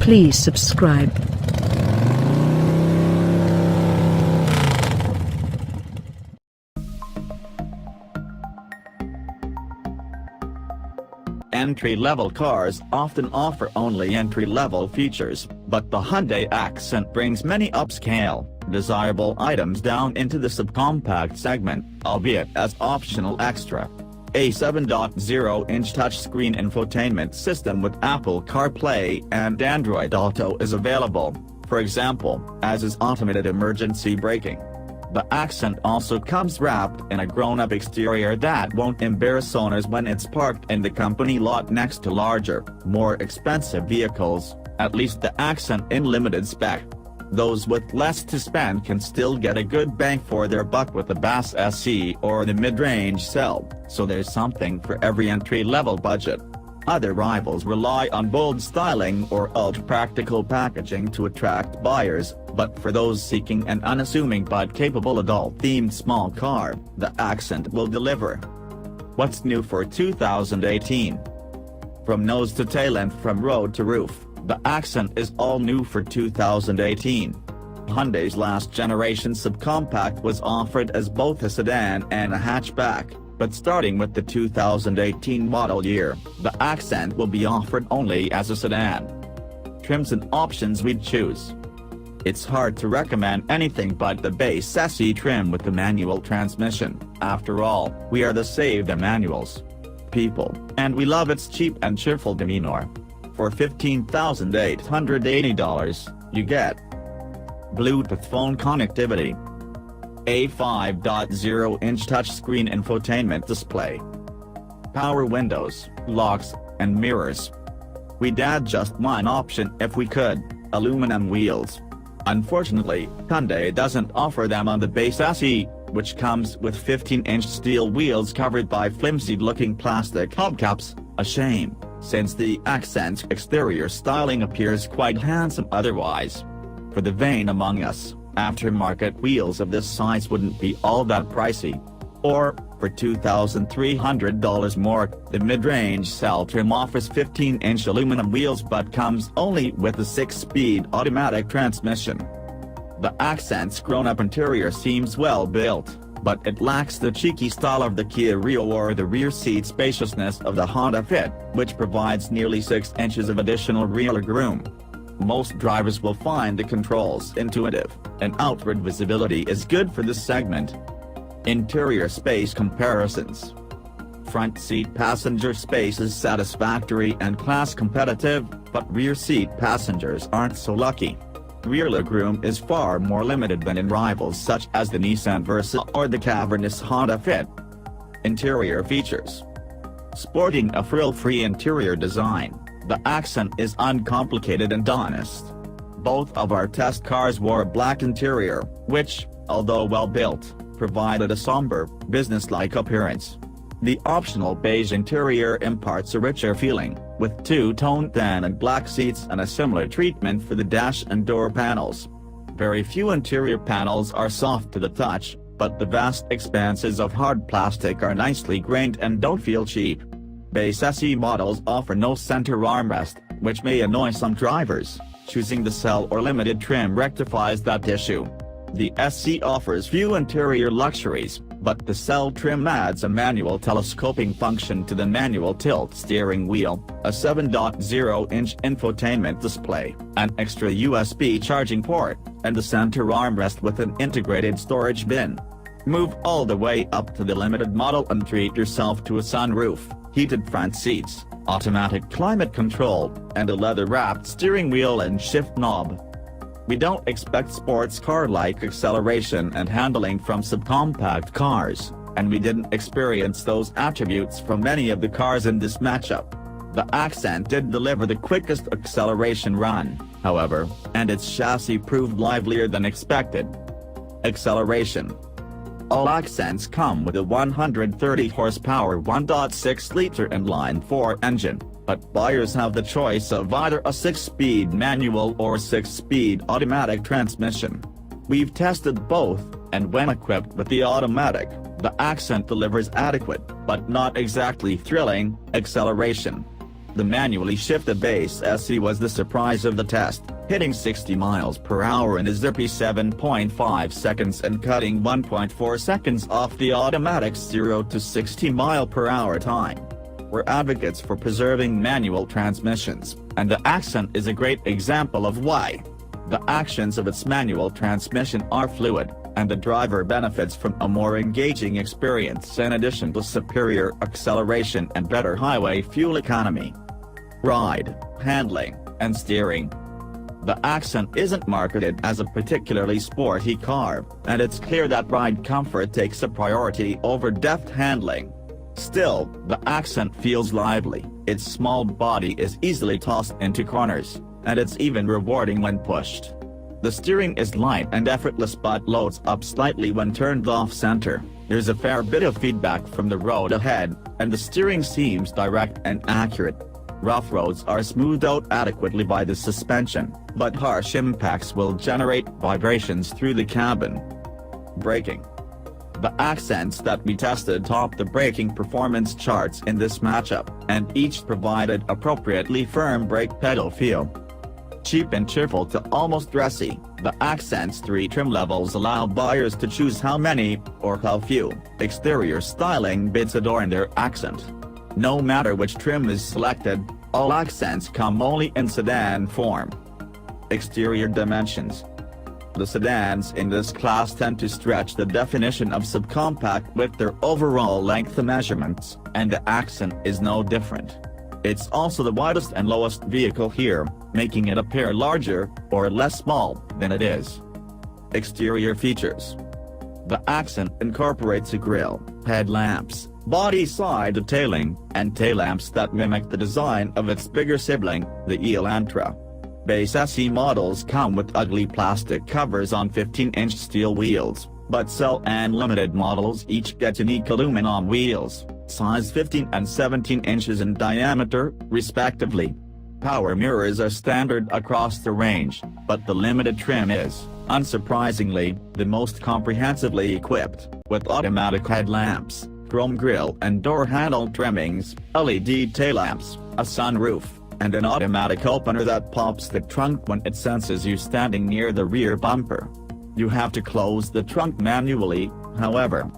Please subscribe. Entry-level cars often offer only entry-level features, but the Hyundai Accent brings many upscale, desirable items down into the subcompact segment, albeit as optional extra. A 7.0-inch touchscreen infotainment system with Apple CarPlay and Android Auto is available, for example, as is automated emergency braking. The Accent also comes wrapped in a grown-up exterior that won't embarrass owners when it's parked in the company lot next to larger, more expensive vehicles, at least the Accent in limited spec. Those with less to spend can still get a good bang for their buck with the Bass SE or the mid-range cell, so there's something for every entry-level budget. Other rivals rely on bold styling or ultra-practical packaging to attract buyers, but for those seeking an unassuming but capable adult-themed small car, the Accent will deliver. What's new for 2018? From nose to tail and from road to roof, the Accent is all new for 2018. Hyundai's last-generation subcompact was offered as both a sedan and a hatchback, but starting with the 2018 model year, the Accent will be offered only as a sedan. Trims and options we'd choose. It's hard to recommend anything but the base SE trim with the manual transmission. After all, we are the Save the Manuals people, and we love its cheap and cheerful demeanor. For $15,880, you get Bluetooth phone connectivity, a 5.0-inch touchscreen infotainment display, power windows, locks, and mirrors. We'd add just one option if we could: aluminum wheels. Unfortunately, Hyundai doesn't offer them on the base SE, which comes with 15-inch steel wheels covered by flimsy-looking plastic hubcaps, a shame, since the Accent's exterior styling appears quite handsome otherwise. For the vain among us, aftermarket wheels of this size wouldn't be all that pricey. Or, for $2,300 more, the mid-range cell trim offers 15-inch aluminum wheels but comes only with a 6-speed automatic transmission. The Accent's grown-up interior seems well built, but it lacks the cheeky style of the Kia Rio or the rear seat spaciousness of the Honda Fit, which provides nearly 6 inches of additional rear legroom. Most drivers will find the controls intuitive, and outward visibility is good for this segment. Interior space comparisons. Front seat passenger space is satisfactory and class competitive, but rear seat passengers aren't so lucky. Rear legroom is far more limited than in rivals such as the Nissan Versa or the cavernous Honda Fit. Interior features. Sporting a frill-free interior design, the Accent is uncomplicated and honest. Both of our test cars wore a black interior, which, although well-built, provided a somber, business-like appearance. The optional beige interior imparts a richer feeling, with two-tone tan and black seats and a similar treatment for the dash and door panels. Very few interior panels are soft to the touch, but the vast expanses of hard plastic are nicely grained and don't feel cheap. Base SE models offer no center armrest, which may annoy some drivers. Choosing the cell or limited trim rectifies that issue. The SE offers few interior luxuries, but the cell trim adds a manual telescoping function to the manual tilt steering wheel, a 7.0-inch infotainment display, an extra USB charging port, and a center armrest with an integrated storage bin. Move all the way up to the limited model and treat yourself to a sunroof, heated front seats, automatic climate control, and a leather-wrapped steering wheel and shift knob. We don't expect sports car-like acceleration and handling from subcompact cars, and we didn't experience those attributes from many of the cars in this matchup. The Accent did deliver the quickest acceleration run, however, and its chassis proved livelier than expected. Acceleration. All Accents come with a 130 horsepower 1.6-liter inline-4 engine, but buyers have the choice of either a 6-speed manual or 6-speed automatic transmission. We've tested both, and when equipped with the automatic, the Accent delivers adequate, but not exactly thrilling, acceleration. The manually shifted base SE was the surprise of the test, hitting 60 miles per hour in a zippy 7.5 seconds and cutting 1.4 seconds off the automatic 0 to 60 mile per hour time. We're advocates for preserving manual transmissions, and the Accent is a great example of why. The actions of its manual transmission are fluid, and the driver benefits from a more engaging experience in addition to superior acceleration and better highway fuel economy. Ride, handling, and steering. The Accent isn't marketed as a particularly sporty car, and it's clear that ride comfort takes a priority over deft handling. Still, the Accent feels lively, its small body is easily tossed into corners, and it's even rewarding when pushed. The steering is light and effortless but loads up slightly when turned off-center. There's a fair bit of feedback from the road ahead, and the steering seems direct and accurate. Rough roads are smoothed out adequately by the suspension, but harsh impacts will generate vibrations through the cabin. Braking. The Accents that we tested topped the braking performance charts in this matchup, and each provided appropriately firm brake pedal feel. Cheap and cheerful to almost dressy, the Accent's 3 trim levels allow buyers to choose how many, or how few, exterior styling bits adorn their Accent. No matter which trim is selected, all Accents come only in sedan form. Exterior dimensions. The sedans in this class tend to stretch the definition of subcompact with their overall length measurements, and the Accent is no different. It's also the widest and lowest vehicle here, making it appear larger, or less small, than it is. Exterior features. The Accent incorporates a grille, headlamps, body side detailing, and tail lamps that mimic the design of its bigger sibling, the Elantra. Base SE models come with ugly plastic covers on 15-inch steel wheels, but Cell and Limited models each get unique aluminum wheels, size 15 and 17 inches in diameter, respectively. Power mirrors are standard across the range, but the Limited trim is, unsurprisingly, the most comprehensively equipped, with automatic headlamps, chrome grille and door handle trimmings, LED taillamps, a sunroof, and an automatic opener that pops the trunk when it senses you standing near the rear bumper. You have to close the trunk manually, however.